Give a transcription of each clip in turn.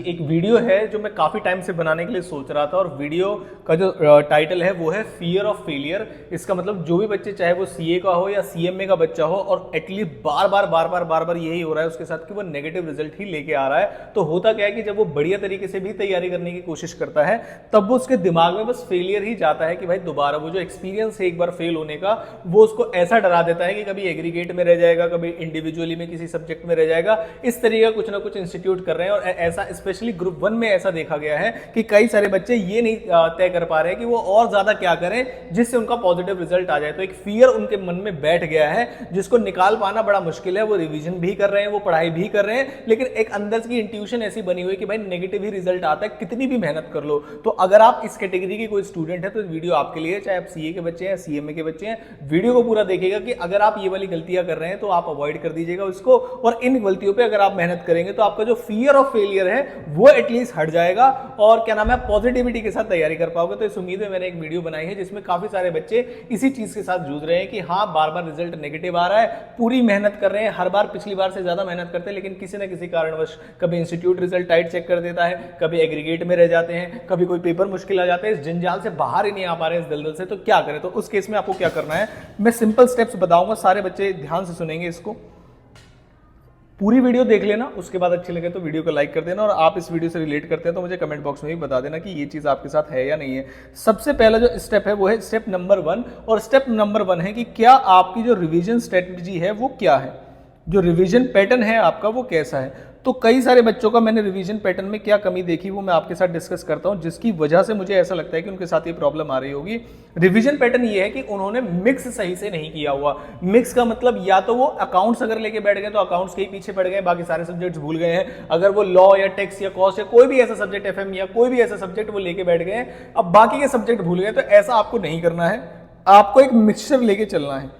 एक वीडियो है जो मैं काफ़ी टाइम से बनाने के लिए सोच रहा था, और वीडियो का जो टाइटल है वो है फियर ऑफ फेलियर। इसका मतलब जो भी बच्चे, चाहे वो सीए का हो या सीएमए का बच्चा हो, और एटलीस्ट बार बार यही हो रहा है उसके साथ कि वो नेगेटिव रिजल्ट ही लेके आ रहा है, तो होता क्या है कि जब वो बढ़िया तरीके से भी तैयारी करने की कोशिश करता है तब वो उसके दिमाग में बस फेलियर ही जाता है कि भाई दोबारा वो जो एक्सपीरियंस है एक बार फेल होने का, वो उसको ऐसा डरा देता है कि कभी एग्रीगेट में रह जाएगा, कभी इंडिविजुअली में किसी सब्जेक्ट में रह जाएगा। इस तरीके का कुछ ना कुछ इंस्टीट्यूट कर रहे हैं, और ऐसा स्पेशली ग्रुप 1 में ऐसा देखा गया है कि कई सारे बच्चे ये नहीं तय कर पा रहे हैं कि वो और ज्यादा क्या करें जिससे उनका पॉजिटिव रिजल्ट आ जाए। तो एक फियर उनके मन में बैठ गया है जिसको निकाल पाना बड़ा मुश्किल है। वो रिवीजन भी कर रहे हैं, वो पढ़ाई भी कर रहे हैं, लेकिन एक अंदर की इंट्यूशन ऐसी बनी हुई कि भाई नेगेटिव ही रिजल्ट आता है कितनी भी मेहनत कर लो। तो अगर आप इस कैटेगरी के कोई स्टूडेंट है तो वीडियो आपके लिए, चाहे आप सीए के बच्चे हैं, सीएमए के बच्चे हैं, वीडियो को पूरा देखिएगा कि अगर आप ये वाली गलतियां कर रहे हैं तो आप अवॉइड कर दीजिएगा उसको, और इन गलतियों पे अगर आप मेहनत करेंगे तो आपका जो फियर ऑफ फेलियर है वो एटलीस्ट हट जाएगा, और क्या नाम है, पॉजिटिविटी के साथ तैयारी कर पाओगे। तो इस उम्मीद में मैंने एक वीडियो बनाई है जिसमें काफी सारे बच्चे इसी चीज के साथ जूझ रहे हैं कि हाँ बार बार रिजल्ट नेगेटिव आ रहा है, पूरी मेहनत कर रहे हैं, हर बार पिछली बार से ज्यादा मेहनत करते हैं, लेकिन किसी न किसी कारणवश कभी इंस्टीट्यूट रिजल्ट टाइट चेक कर देता है, कभी एग्रीगेट में रह जाते हैं, कभी कोई पेपर मुश्किल आ जाते हैं, इस जंजाल से बाहर ही नहीं आ पा रहे हैं इस दलदल से। तो क्या करें? तो उस केस में आपको क्या करना है, मैं सिंपल स्टेप्स बताऊंगा, सारे बच्चे ध्यान से सुनेंगे इसको, पूरी वीडियो देख लेना, उसके बाद अच्छी लगे तो वीडियो को लाइक कर देना, और आप इस वीडियो से रिलेट करते हैं तो मुझे कमेंट बॉक्स में भी बता देना कि ये चीज़ आपके साथ है या नहीं है। सबसे पहला जो स्टेप है वो है स्टेप नंबर 1, और स्टेप नंबर 1 है कि क्या आपकी जो रिवीजन स्ट्रेटजी है वो क्या है, जो रिवीजन पैटर्न है आपका वो कैसा है। तो कई सारे बच्चों का मैंने रिवीजन पैटर्न में क्या कमी देखी वो मैं आपके साथ डिस्कस करता हूं, जिसकी वजह से मुझे ऐसा लगता है कि उनके साथ ये प्रॉब्लम आ रही होगी। रिवीजन पैटर्न ये है कि उन्होंने मिक्स सही से नहीं किया हुआ। मिक्स का मतलब या तो वो अकाउंट्स अगर लेके बैठ गए तो अकाउंट्स के ही पीछे पड़ गए, बाकी सारे सब्जेक्ट्स भूल गए हैं। अगर वो लॉ या टैक्स या कॉस्ट या कोई भी ऐसा सब्जेक्ट, एफएम या कोई भी ऐसा सब्जेक्ट वो लेके बैठ गए, अब बाकी के सब्जेक्ट भूल गए, तो ऐसा आपको नहीं करना है। आपको एक मिक्सचर लेके चलना है।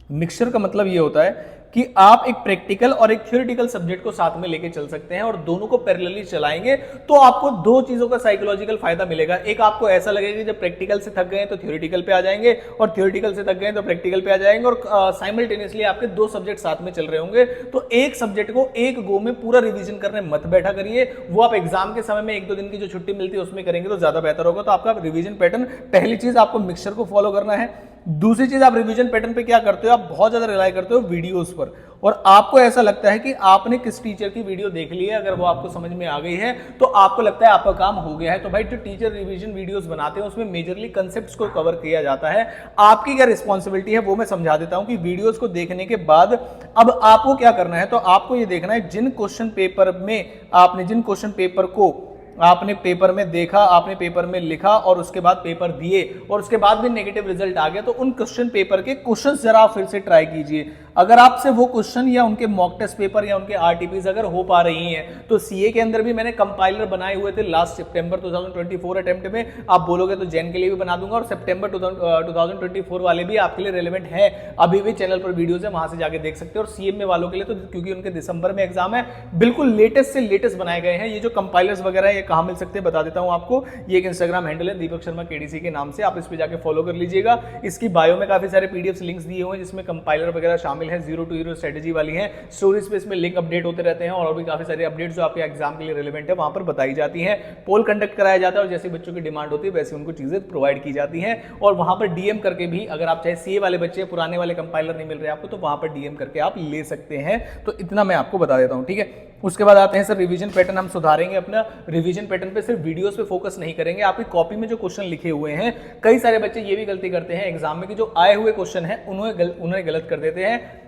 मिक्सचर का मतलब ये होता है कि आप एक प्रैक्टिकल और एक थ्योरेटिकल सब्जेक्ट को साथ में लेके चल सकते हैं, और दोनों को पैरेलली चलाएंगे तो आपको दो चीजों का साइकोलॉजिकल फायदा मिलेगा। एक, आपको ऐसा लगेगा कि जब प्रैक्टिकल से थक गए तो थ्योरेटिकल पे आ जाएंगे, और थ्योरेटिकल से थक गए तो प्रैक्टिकल पे आ जाएंगे, और साइमल्टेनियसली आपके दो सब्जेक्ट साथ में चल रहे होंगे। तो एक सब्जेक्ट को एक गो में पूरा रिवीजन करने मत बैठा करिए, वो आप एग्जाम के समय में 1-2 दिन की जो छुट्टी मिलती है उसमें करेंगे तो ज्यादा बेहतर होगा। तो आपका रिवीजन पैटर्न, पहली चीज आपको मिक्सचर को फॉलो करना है। दूसरी चीज, आप रिवीजन पैटर्न पे क्या करते हो, आप बहुत ज्यादा रिलाई करते हो वीडियोस पर, और आपको ऐसा लगता है कि आपने किस टीचर की वीडियो देख ली है, अगर वो आपको समझ में आ गई है तो आपको लगता है आपका काम हो गया है। तो भाई जो टीचर रिवीजन वीडियोस बनाते हैं उसमें मेजरली कंसेप्ट्स को कवर किया जाता है। आपकी क्या रिस्पॉन्सिबिलिटी है वो मैं समझा देता हूं कि वीडियोस को देखने के बाद अब आपको क्या करना है। तो आपको ये देखना है जिन क्वेश्चन पेपर में आपने, जिन क्वेश्चन पेपर को आपने पेपर में देखा, आपने पेपर में लिखा और उसके बाद पेपर दिए, और उसके बाद भी नेगेटिव रिजल्ट आ गया, तो उन क्वेश्चन पेपर के क्वेश्चंस जरा फिर से ट्राई कीजिए। अगर आपसे वो क्वेश्चन या उनके मॉक टेस्ट पेपर या उनके आरटीपीज अगर हो पा रही हैं, तो सीए के अंदर भी मैंने कंपाइलर बनाए हुए थे लास्ट सितंबर 2024 अटेम्प्ट में। आप बोलोगे तो जैन के लिए भी बना दूंगा, और सितंबर 2024 वाले भी आपके लिए रेलेवेंट है। अभी भी चैनल पर वीडियोज है, वहां से जाके देख सकते हो। और सीएमए वालों के लिए तो क्योंकि उनके दिसंबर में एग्जाम है, बिल्कुल लेटेस्ट से लेटेस्ट बनाए गए हैं। ये जो कंपाइलर्स वगैरह है ये कहां मिल सकते हैं बता देता हूं आपको। ये एक इंस्टाग्राम हैंडल है दीपक शर्मा केडीसी के नाम से, आप इस पे जाके फॉलो कर लीजिएगा। इसकी बायो में काफी सारे पीडीएफ लिंक्स दिए हुए हैं जिसमें कंपाइलर वगैरह शामिल है, 0 to हीरो स्ट्रेटेजी वाली है। स्टोरीज पे इसमें लिंक अपडेट होते रहते हैं, और भी काफी सारे अपडेट्स जो आपके एग्जाम के लिए रिलेवेंट है वहां पर बताई जाती है। पोल कंडक्ट कराया जाता है, और जैसे बच्चों की डिमांड होती है वैसे उनको चीजें प्रोवाइड की जाती हैं। और वहां पर डीएम करके भी, अगर आप चाहे सीए वाले बच्चे, पुराने वाले कंपाइलर नहीं मिल रहे आपको, तो वहां पर डीएम करके आप ले सकते हैं। तो इतना मैं आपको बता देता हूं, ठीक है। उसके बाद आते हैं सर रिवीजन पैटर्न हम सुधारेंगे अपना। रिवीजन पैटर्न पे सिर्फ वीडियोस पे फोकस नहीं करेंगे, आपकी कॉपी में जो क्वेश्चन लिखे हुए हैं, कई सारे बच्चे ये भी गलती करते हैं एग्जाम में कि जो आए हुए क्वेश्चन है उन्हें गलत कर देते हैं।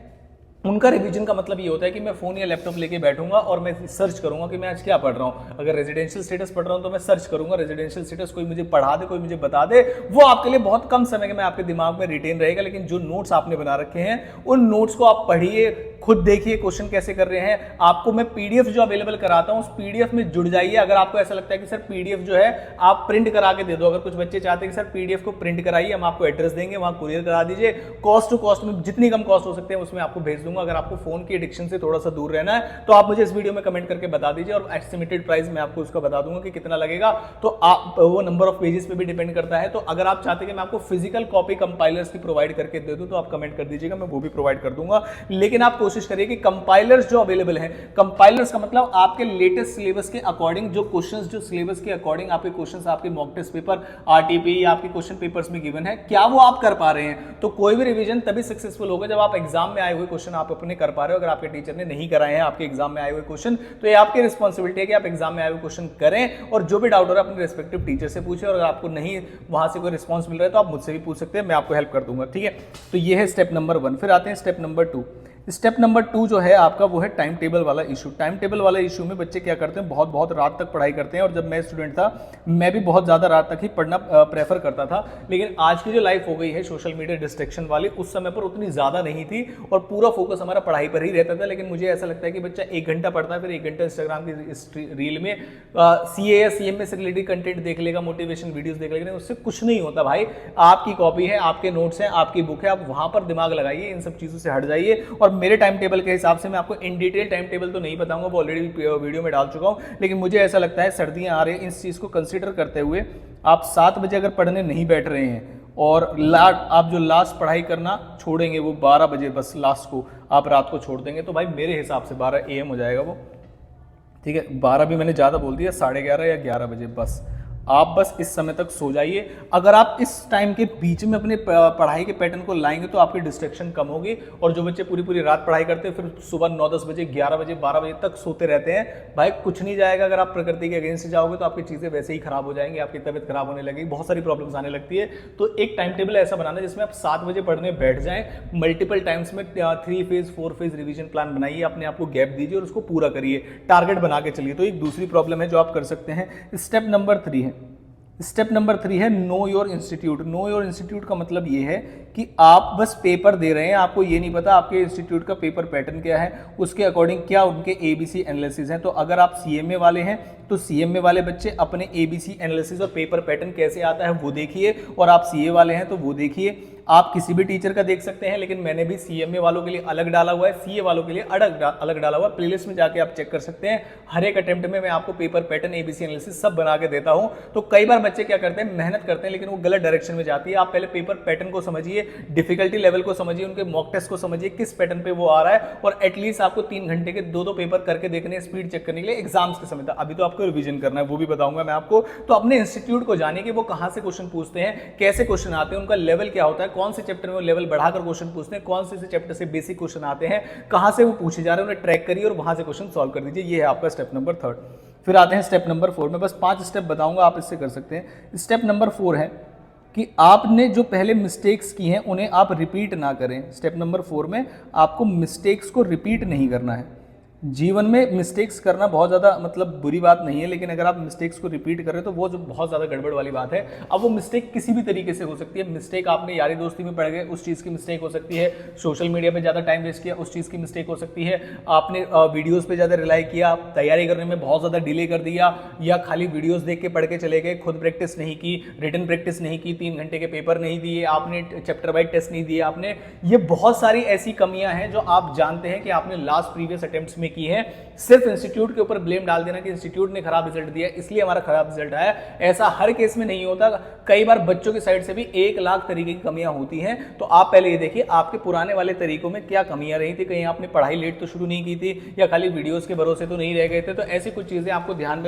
उनका रिवीजन का मतलब ये होता है कि मैं फोन या लैपटॉप लेके बैठूंगा और मैं सर्च करूंगा कि मैं आज क्या पढ़ रहा हूं। अगर रेजिडेंशियल स्टेटस पढ़ रहा हूं तो मैं सर्च करूंगा रेजिडेंशियल स्टेटस, कोई मुझे पढ़ा दे, कोई मुझे बता दे, वो आपके लिए बहुत कम समय में आपके दिमाग में रिटेन रहेगा। लेकिन जो नोट्स आपने बना रखे हैं उन नोट्स को आप पढ़िए, खुद देखिए क्वेश्चन कैसे कर रहे हैं। आपको मैं पीडीएफ जो अवेलेबल कराता हूं उस पीडीएफ में जुड़ जाइए। अगर आपको ऐसा लगता है कि सर पीडीएफ जो है आप प्रिंट करा के दे दो, अगर कुछ बच्चे चाहते हैं कि सर पीडीएफ को प्रिंट कराइए, हम आपको एड्रेस देंगे, वहां कुरियर करा दीजिए, कॉस्ट टू कॉस्ट में जितनी कम कॉस्ट हो सकते हैं उसमें आपको भेज दूंगा। अगर आपको फोन की एडिक्शन से थोड़ा सा दूर रहना है तो आप मुझे इस वीडियो में कमेंट करके बता दीजिए, और एस्टिमेटेड प्राइस मैं आपको उसका बता दूंगा कि कितना लगेगा। तो आप वो नंबर ऑफ पेजेस पे भी डिपेंड करता है। तो अगर आप चाहते हैं कि मैं आपको फिजिकल कॉपी कंपाइलर्स की प्रोवाइड करके दे दूं तो आप कमेंट कर दीजिएगा, मैं वो भी प्रोवाइड कर दूंगा। लेकिन आप कोशिश करिए कि कंपाइलर्स जो अवेलेबल हैं, कंपाइलर्स का मतलब आपके लेटेस्ट सिलेबस के अकॉर्डिंग जो क्वेश्चंस, जो सिलेबस के अकॉर्डिंग आपके क्वेश्चंस आपके मॉक टेस्ट पेपर, आरटीपी या आपके क्वेश्चन पेपर्स में गिवन है, क्या वो आप कर पा रहे हैं। तो कोई भी रिवीजन तभी सक्सेसफुल होगा जब आप एग्जाम में आए हुए क्वेश्चन आप अपने कर पा रहे हो। अगर आपके टीचर ने नहीं कराए हैं आपके एग्जाम में आए हुए क्वेश्चन, तो ये आपकी रिस्पॉन्सिबिलिटी है कि आप एग्जाम में आए हुए क्वेश्चन करें, और जो भी डाउट हो रहा है अपने रेस्पेक्टिव टीचर से पूछे, और अगर आपको नहीं वहां से कोई रिस्पॉन्स मिल रहा है तो आप मुझसे भी पूछ सकते हैं, मैं आपको हेल्प कर दूंगा, ठीक है। तो ये है स्टेप नंबर 1। फिर आते हैं स्टेप नंबर 2। स्टेप नंबर 2 जो है आपका वो है टाइम टेबल वाला इशू। टाइम टेबल वाला इशू में बच्चे क्या करते हैं, बहुत बहुत रात तक पढ़ाई करते हैं, और जब मैं स्टूडेंट था मैं भी बहुत ज़्यादा रात तक ही पढ़ना प्रेफर करता था। लेकिन आज की जो लाइफ हो गई है सोशल मीडिया डिस्ट्रैक्शन वाली, उस समय पर उतनी ज़्यादा नहीं थी और पूरा फोकस हमारा पढ़ाई पर ही रहता था। लेकिन मुझे ऐसा लगता है कि बच्चा 1 घंटा पढ़ता है, फिर 1 घंटा इंस्टाग्राम की रील में CA या CMA से रिलेटेड कंटेंट देख लेगा, मोटिवेशन वीडियोस देख लेगा, उससे कुछ नहीं होता भाई। आपकी कॉपी है, आपके नोट्स हैं, आपकी बुक है, आप वहां पर दिमाग लगाइए, इन सब चीज़ों से हट जाइए। और मेरे टाइम टेबल के हिसाब से मैं आपको इन डिटेल टाइम टेबल तो नहीं बताऊंगा, वो ऑलरेडी वीडियो में डाल चुका हूं, लेकिन मुझे ऐसा लगता है सर्दियां आ रही हैं, इस चीज़ को कंसीडर करते हुए आप 7 बजे अगर पढ़ने नहीं बैठ रहे हैं और आप जो लास्ट पढ़ाई करना छोड़ेंगे वो 12 बजे बस लास्ट को आप रात को छोड़ देंगे, तो भाई मेरे हिसाब से 12 AM हो जाएगा वो, ठीक है। 12 भी मैंने ज़्यादा बोल दिया, 11:30 या 11 बजे बस आप बस इस समय तक सो जाइए। अगर आप इस टाइम के बीच में अपने पढ़ाई के पैटर्न को लाएंगे तो आपकी डिस्ट्रैक्शन कम होगी। और जो बच्चे पूरी पूरी रात पढ़ाई करते हैं फिर सुबह 9-10 बजे 11 बजे 12 बजे तक सोते रहते हैं, भाई कुछ नहीं जाएगा। अगर आप प्रकृति के अगेंस्ट जाओगे तो आपकी चीज़ें वैसे ही खराब हो जाएंगी, आपकी तबियत खराब होने लगेगी, बहुत सारी प्रॉब्लम्स आने लगती है। तो एक टाइम टेबल ऐसा बनाना जिसमें आप 7 बजे पढ़ने बैठ जाएं, मल्टीपल टाइम्स में 3 फेज 4 फेज रिविजन प्लान बनाइए, अपने आप को गैप दीजिए और उसको पूरा करिए, टारगेट बना के चलिए। तो एक दूसरी प्रॉब्लम है जो आप कर सकते हैं। स्टेप नंबर 3 है, स्टेप नंबर 3 है know your institute. Know your institute का मतलब ये है कि आप बस पेपर दे रहे हैं, आपको ये नहीं पता आपके इंस्टीट्यूट का पेपर पैटर्न क्या है, उसके अकॉर्डिंग क्या उनके ABC एनालिसिस हैं। तो अगर आप CMA वाले हैं तो CMA वाले बच्चे अपने ABC एनालिसिस और पेपर पैटर्न कैसे आता है वो देखिए, और आप CA वाले हैं तो वो देखिए। आप किसी भी टीचर का देख सकते हैं, लेकिन मैंने भी CMA वालों के लिए अलग डाला हुआ है, CA वालों के लिए अलग डाला हुआ है। प्लेलिस्ट में जाके आप चेक कर सकते हैं। हर एक अटेम्प्ट में मैं आपको पेपर पैटर्न ABC एनालिसिस सब बना के देता हूं। तो कई बार बच्चे क्या करते हैं, मेहनत करते हैं लेकिन वो गलत डायरेक्शन में जाती है। आप पहले पेपर पैटर्न को समझिए, डिफिकल्टी लेवल को समझिए, उनके मॉक टेस्ट को समझिए, किस पैटर्न पे वो आ रहा है, और एटलीस्ट आपको 3 घंटे के 2-2 पेपर करके देखने, स्पीड चेक करने के लिए एग्जाम्स के समय था। अभी तो आपको रिवीजन करना है, वो भी बताऊंगा मैं आपको। तो अपने इंस्टीट्यूट को जानिए कि वो कहां से क्वेश्चन पूछते हैं, कैसे क्वेश्चन आते हैं, उनका लेवल क्या होता है, कौन से चैप्टर में वो लेवल बढ़ाकर क्वेश्चन पूछते हैं, कौन से चैप्टर से बेसिक क्वेश्चन आते हैं, कहां से वो पूछे जा रहे हैं, उन्हें ट्रैक करिए और वहां से क्वेश्चन सॉल्व कर दीजिए। ये है आपका स्टेप नंबर 3। फिर आते हैं स्टेप नंबर 4 में, बस 5 स्टेप बताऊंगा, आप इससे कर सकते हैं। स्टेप नंबर 4 है कि आपने जो पहले मिस्टेक्स की हैं उन्हें आप रिपीट ना करें। स्टेप नंबर 4 में आपको मिस्टेक्स को रिपीट नहीं करना है। जीवन में मिस्टेक्स करना बहुत ज़्यादा मतलब बुरी बात नहीं है, लेकिन अगर आप मिस्टेक्स को रिपीट करें तो वो जो बहुत ज़्यादा गड़बड़ वाली बात है। अब वो मिस्टेक किसी भी तरीके से हो सकती है। मिस्टेक आपने यारी दोस्ती में पड़ गए, उस चीज़ की मिस्टेक हो सकती है। सोशल मीडिया पे ज़्यादा टाइम वेस्ट किया, उस चीज़ की मिस्टेक हो सकती है। आपने वीडियोज़ पे ज़्यादा रिलाई किया, तैयारी करने में बहुत ज़्यादा डिले कर दिया, या खाली वीडियोज़ देख के पढ़ के चले गए, खुद प्रैक्टिस नहीं की, रिटन प्रैक्टिस नहीं की, 3 घंटे के पेपर नहीं दिए आपने, चैप्टर वाइज टेस्ट नहीं दिए आपने। ये बहुत सारी ऐसी कमियां हैं जो आप जानते हैं कि आपने लास्ट प्रीवियस अटेम्प्ट्स में की है। सिर्फ इंस्टीट्यूट के ऊपर ब्लेम डाल देना कि इंस्टीट्यूट ने खराब रिजल्ट दिया इसलिए हमारा खराब रिजल्ट आया, ऐसा हर केस में नहीं होता। कई बार बच्चों की साइड से भी 1 लाख तरीके की कमियां होती हैं। तो आप पहले ये देखिए आपके पुराने वाले तरीकों में क्या कमियां रही थी, कहीं आपने पढ़ाई लेट तो शुरू नहीं की थी, या खाली वीडियोस के भरोसे तो नहीं रह गए थे। तो ऐसी कुछ चीजें आपको ध्यान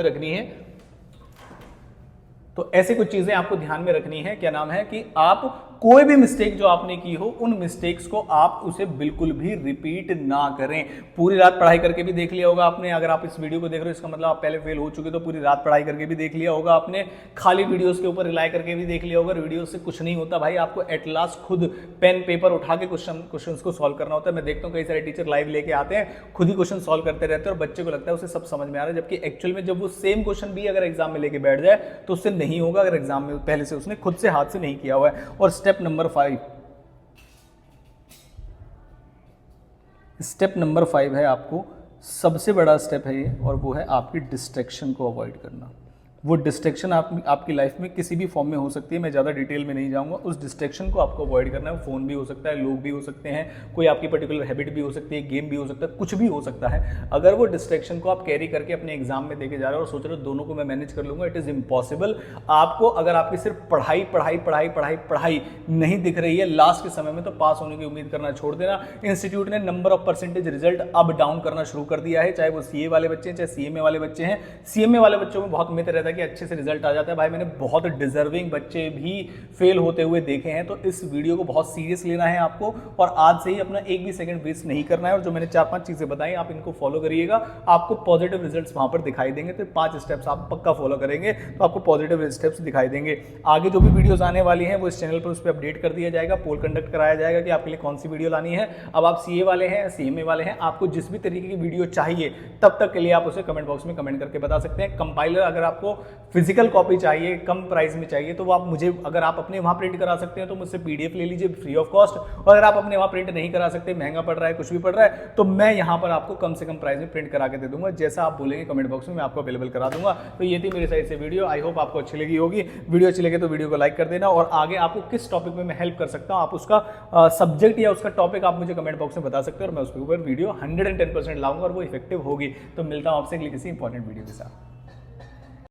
में रखनी है। क्या नाम है कि आप कोई भी मिस्टेक जो आपने की हो, उन मिस्टेक्स को आप उसे बिल्कुल भी रिपीट ना करें। पूरी रात पढ़ाई करके भी देख लिया होगा आपने, अगर आप इस वीडियो को देख रहे हो इसका मतलब आप पहले फेल हो चुके, तो पूरी रात पढ़ाई करके भी देख लिया होगा आपने, खाली वीडियोस के ऊपर रिलाई करके भी देख लिया होगा। वीडियो से कुछ नहीं होता भाई, आपको एट लास्ट खुद पेन पेपर उठा के क्वेश्चन को सॉल्व करना होता है। मैं देखता हूँ कई सारे टीचर लाइव लेके आते हैं, खुद ही क्वेश्चन सॉल्व करते रहते हैं और बच्चे को लगता है उसे सब समझ में आ रहा है, जबकि एक्चुअल में जब वो सेम क्वेश्चन भी अगर एग्जाम में लेके बैठ जाए तो उससे नहीं होगा, अगर एग्जाम में पहले से उसने खुद से हाथ से नहीं किया हुआ है। और स्टेप नंबर 5 है, आपको सबसे बड़ा स्टेप है ये, और वो है आपकी डिस्ट्रैक्शन को अवॉइड करना। वो डिस्ट्रैक्शन आपकी लाइफ में किसी भी फॉर्म में हो सकती है, मैं ज़्यादा डिटेल में नहीं जाऊँगा। उस डिस्ट्रैक्शन को आपको अवॉइड करना है। फ़ोन भी हो सकता है, लोग भी हो सकते हैं, कोई आपकी पर्टिकुलर हैबिट भी हो सकती है, गेम भी हो सकता है, कुछ भी हो सकता है। अगर वो डिस्ट्रैक्शन को आप कैरी करके अपने एग्जाम में देके जा रहे हो और सोच रहे हो दोनों को मैं मैनेज कर लूँगा, इट इज़ इम्पॉसिबल। आपको अगर आपकी सिर्फ पढ़ाई पढ़ाई पढ़ाई पढ़ाई पढ़ाई नहीं दिख रही है लास्ट के समय में, तो पास होने की उम्मीद करना छोड़ देना। इंस्टीट्यूट ने नंबर ऑफ परसेंटेज रिजल्ट अब डाउन करना शुरू कर दिया है, चाहे वो सीए वाले बच्चे हैं, चाहे सीएमए वाले बच्चे हैं। सीएमए वाले बच्चों में बहुत मिथ रहता है कि अच्छे से रिजल्ट आ जाता है। भाई मैंने बहुत डिजर्विंग बच्चे भी फेल होते हुए देखे हैं। तो इस वीडियो को बहुत सीरियस लेना है आपको, और आज से ही अपना एक भी सेकंड वेस्ट नहीं करना है। और जो मैंने 4-5 चीजें बताई आप इनको फॉलो करिएगा, आपको पॉजिटिव रिजल्ट्स वहां पर दिखाई देंगे। तो 5 स्टेप्स आप पक्का फॉलो करेंगे तो आपको पॉजिटिव स्टेप्स दिखाई देंगे। आगे जो भी वीडियोस आने वाली हैं वो इस चैनल पर उस पर अपडेट कर दिया जाएगा, पोल कंडक्ट कराया जाएगा कि आपके लिए कौन सी वीडियो लानी है। अब आप सीए वाले हैं, सीएमए वाले हैं, आपको जिस भी तरीके की वीडियो चाहिए तब तक के लिए आप उसे कमेंट बॉक्स में कमेंट करके बता सकते हैं। कंपाइलर अगर आपको फिजिकल कॉपी चाहिए, कम प्राइस में चाहिए, तो वो आप मुझे, अगर आप अपने वहां प्रिंट करा सकते हैं तो मुझसे पीडीएफ ले लीजिए फ्री ऑफ कॉस्ट। और अगर आप अपने वहां प्रिंट नहीं करा सकते, महंगा पड़ रहा है, कुछ भी पड़ रहा है, तो मैं यहां पर आपको कम से कम प्राइस में प्रिंट करा के दे दूंगा। जैसा आप बोलेंगे कमेंट बॉक्स में मैं आपको अवेलेबल करा दूंगा। तो ये थी मेरी साइड से वीडियो, आई होप आपको अच्छी लगी होगी। वीडियो अच्छी लगे तो वीडियो को लाइक कर देना, और आगे आपको किस टॉपिक में मैं हेल्प कर सकता हूं, आप उसका सब्जेक्ट या उसका टॉपिक आप मुझे कमेंट बॉक्स में बता सकते हो, और मैं उसके ऊपर वीडियो 110% लाऊंगा और वो इफेक्टिव होगी। तो मिलता हूं आपसे किसी इंपॉर्टेंट वीडियो के साथ।